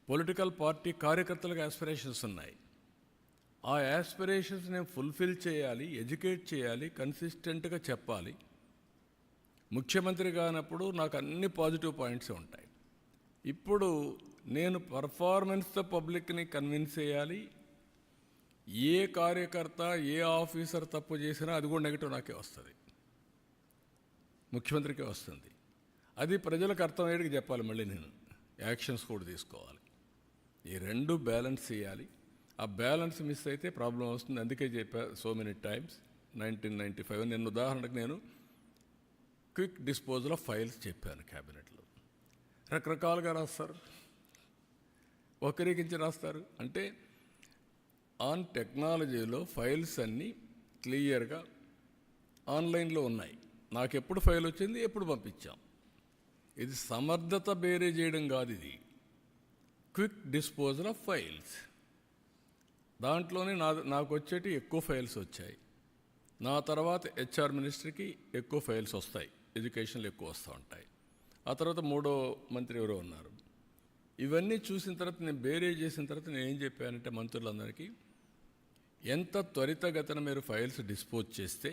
Political party కార్యకర్తలకు aspirations ఉన్నాయి. ఆ యాస్పిరేషన్స్ నేను ఫుల్ఫిల్ చేయాలి, ఎడ్యుకేట్ చేయాలి, కన్సిస్టెంట్గా చెప్పాలి. ముఖ్యమంత్రి కానప్పుడు నాకు అన్ని పాజిటివ్ పాయింట్స్ ఉంటాయి. ఇప్పుడు నేను పర్ఫార్మెన్స్తో పబ్లిక్ని కన్విన్స్ చేయాలి. ఏ కార్యకర్త ఏ ఆఫీసర్ తప్పు చేసినా అది కూడా నెగిటివ్ నాకే వస్తుంది, ముఖ్యమంత్రికే వస్తుంది. అది ప్రజలకు అర్థమయ్యేటికి చెప్పాలి. మళ్ళీ నేను యాక్షన్స్ కూడా తీసుకోవాలి. ఈ రెండు బ్యాలెన్స్ చేయాలి. ఆ బ్యాలెన్స్ మిస్ అయితే ప్రాబ్లం వస్తుంది. అందుకే చెప్పా సో మెనీ టైమ్స్ 1995 నేను ఉదాహరణకు నేను క్విక్ డిస్పోజల్ ఆఫ్ ఫైల్స్ చెప్పాను. క్యాబినెట్లో రకరకాలుగా రాస్తారు, వక్రీకరించి రాస్తారు. అంటే ఆన్ టెక్నాలజీలో ఫైల్స్ అన్నీ క్లియర్గా ఆన్లైన్లో ఉన్నాయి. నాకు ఎప్పుడు ఫైల్ వచ్చింది, ఎప్పుడు పంపించాం. ఇది సమర్థత బేరే చేయడం కాదు, ఇది క్విక్ డిస్పోజల్ ఆఫ్ ఫైల్స్. దాంట్లోనే నాకు వచ్చేటి ఎక్కువ ఫైల్స్ వచ్చాయి. నా తర్వాత హెచ్ఆర్ మినిస్టర్కి ఎక్కువ ఫైల్స్ వస్తాయి, ఎడ్యుకేషన్లో ఎక్కువ వస్తూ ఉంటాయి. ఆ తర్వాత మూడో మంత్రి ఎవరో ఉన్నారు. ఇవన్నీ చూసిన తర్వాత నేను బేరే చేసిన తర్వాత నేను ఏం చెప్పానంటే మంత్రులందరికీ, ఎంత త్వరితగతిన మీరు ఫైల్స్ డిస్పోజ్ చేస్తే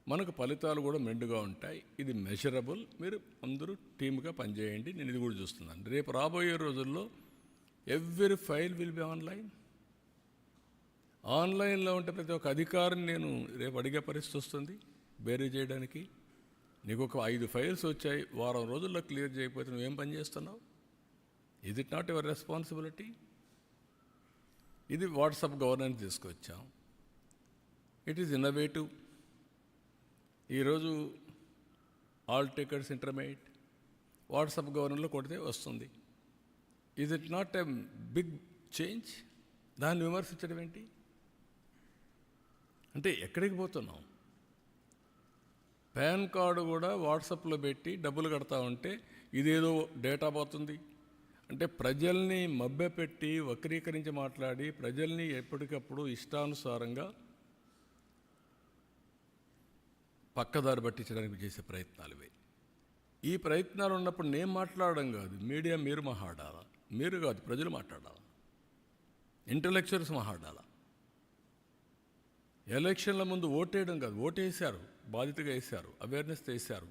మనకు ఫలితాలు కూడా మెండుగా ఉంటాయి. ఇది మెజరబుల్. మీరు అందరూ టీమ్గా పనిచేయండి. నేను ఇది కూడా చూస్తున్నాను. రేపు రాబోయే రోజుల్లో every file will be online. ఆన్లైన్లో ఉంటే ప్రతి ఒక్క అధికారిని నేను రేపు అడిగే పరిస్థితి వస్తుంది బేరీ చేయడానికి. నీకు ఒక 5 ఫైల్స్ వచ్చాయి, వారం రోజుల్లో క్లియర్ చేయకపోతే నువ్వేం పని చేస్తున్నావు? Is it not your responsibility? ఇది వాట్సాప్ గవర్నెన్స్ తీసుకొచ్చాం. It is innovative. ఈరోజు ఆల్ టికెట్స్ ఇంటర్మీడియట్ వాట్సాప్ గవర్నర్లో కొడితే వస్తుంది. Is it not a big change? దాన్ని విమర్శించడం ఏంటి? అంటే ఎక్కడికి పోతున్నాం? పాన్ కార్డు కూడా వాట్సాప్లో పెట్టి డబ్బులు కడతా ఉంటే ఇదేదో డేటా పోతుంది. అంటే ప్రజల్ని మభ్యపెట్టి వక్రీకరించి మాట్లాడి ప్రజల్ని ఎప్పటికప్పుడు ఇష్టానుసారంగా పక్కదారి పట్టించడానికి చేసే ప్రయత్నాలు ఇవి. ఈ ప్రయత్నాలు ఉన్నప్పుడు నేను మాట్లాడడం కాదు, మీడియా మీరు మాట్లాడాలా, మీరు కాదు ప్రజలు మాట్లాడాలా, ఇంటలెక్చువల్స్ మాట్లాడాలా. ఎలక్షన్ల ముందు ఓటేయడం కాదు, ఓటేసారు, బాధ్యతగా వేశారు, అవేర్నెస్ వేశారు,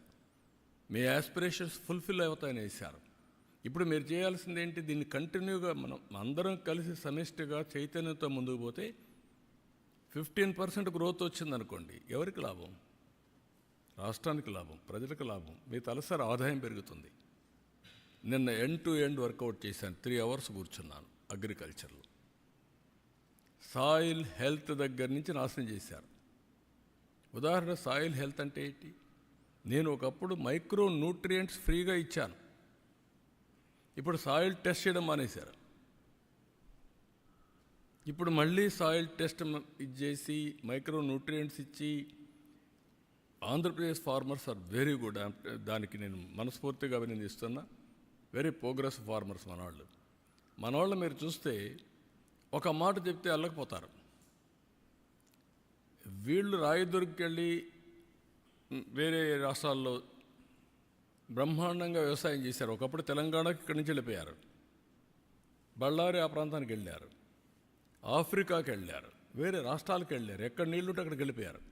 మీ యాస్పిరేషన్స్ ఫుల్ఫిల్ అవుతాయని వేశారు. ఇప్పుడు మీరు చేయాల్సింది ఏంటి? దీన్ని కంటిన్యూగా మనం అందరం కలిసి సమిష్టిగా చైతన్యంతో ముందుకు పోతే 15% గ్రోత్ వచ్చిందనుకోండి, ఎవరికి లాభం? రాష్ట్రానికి లాభం, ప్రజలకు లాభం, మీ తలసరి ఆదాయం పెరుగుతుంది. నిన్న ఎండ్ టు ఎండ్ వర్కౌట్ చేశాను. 3 hours కూర్చున్నాను అగ్రికల్చర్లో. సాయిల్ హెల్త్ దగ్గర నుంచి నాశనం చేశారు. ఉదాహరణ సాయిల్ హెల్త్ అంటే ఏంటి? నేను ఒకప్పుడు మైక్రో న్యూట్రియంట్స్ ఫ్రీగా ఇచ్చాను. ఇప్పుడు సాయిల్ టెస్ట్ చేయడం మానేశారు. ఇప్పుడు మళ్ళీ సాయిల్ టెస్ట్ ఇచ్చేసి మైక్రో న్యూట్రియంట్స్ ఇచ్చి Andhra Pradesh farmers are very good. దానికి నేను మనస్ఫూర్తిగా అభినందిస్తున్నా. వెరీ ప్రోగ్రెస్ ఫార్మర్స్ మనవాళ్ళు మీరు చూస్తే ఒక మాట చెప్తే అల్లకపోతారు. వీళ్ళు రాయదుర్గకి వెళ్ళి వేరే రాష్ట్రాల్లో బ్రహ్మాండంగా వ్యవసాయం చేశారు. ఒకప్పుడు తెలంగాణకి ఇక్కడి నుంచి వెళ్ళిపోయారు, బళ్ళారి ఆ ప్రాంతానికి వెళ్ళారు, ఆఫ్రికాకి వెళ్ళారు, వేరే రాష్ట్రాలకు వెళ్ళారు. ఎక్కడ నీళ్లుంటే అక్కడికి వెళ్ళిపోయారు.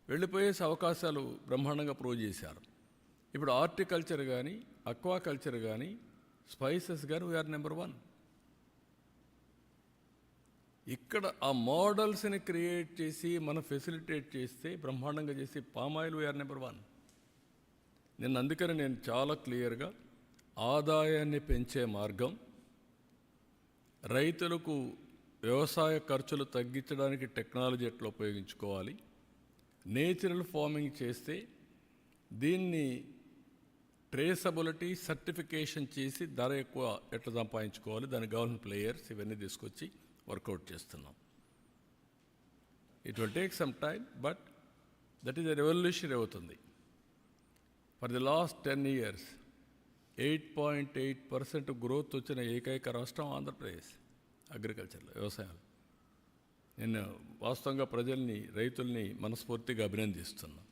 వెళ్ళిపోయేసి అవకాశాలు బ్రహ్మాండంగా ప్రూవ్ చేశారు. ఇప్పుడు హార్టికల్చర్ కానీ, అక్వాకల్చర్ కానీ, స్పైసెస్ కానీ వీఆర్ నెంబర్ 1. ఇక్కడ ఆ మోడల్స్ని క్రియేట్ చేసి మనం ఫెసిలిటేట్ చేస్తే బ్రహ్మాండంగా చేసి పామాయిల్ వీఆర్ నెంబర్ 1. అందుకని నేను చాలా క్లియర్గా ఆదాయాన్ని పెంచే మార్గం, రైతులకు వ్యవసాయ ఖర్చులు తగ్గించడానికి టెక్నాలజీ ఎట్లా ఉపయోగించుకోవాలి, నేచురల్ ఫార్మింగ్ చేస్తే దీన్ని ట్రేసబిలిటీ సర్టిఫికేషన్ చేసి ధర ఎక్కువ ఎట్లా సంపాదించుకోవాలి, దానికి కావాల్సిన ప్లేయర్స్ ఇవన్నీ తీసుకొచ్చి వర్కౌట్ చేస్తున్నాం. It will take some time, but that is a revolution అవుతుంది. For the last 10 years 8.8% growth వచ్చిన ఏకైక రాష్ట్రం ఆంధ్రప్రదేశ్ అగ్రికల్చర్లో, వ్యవసాయంలో. నేను వాస్తవంగా ప్రజల్ని, రైతుల్ని మనస్ఫూర్తిగా అభినందిస్తున్నాను.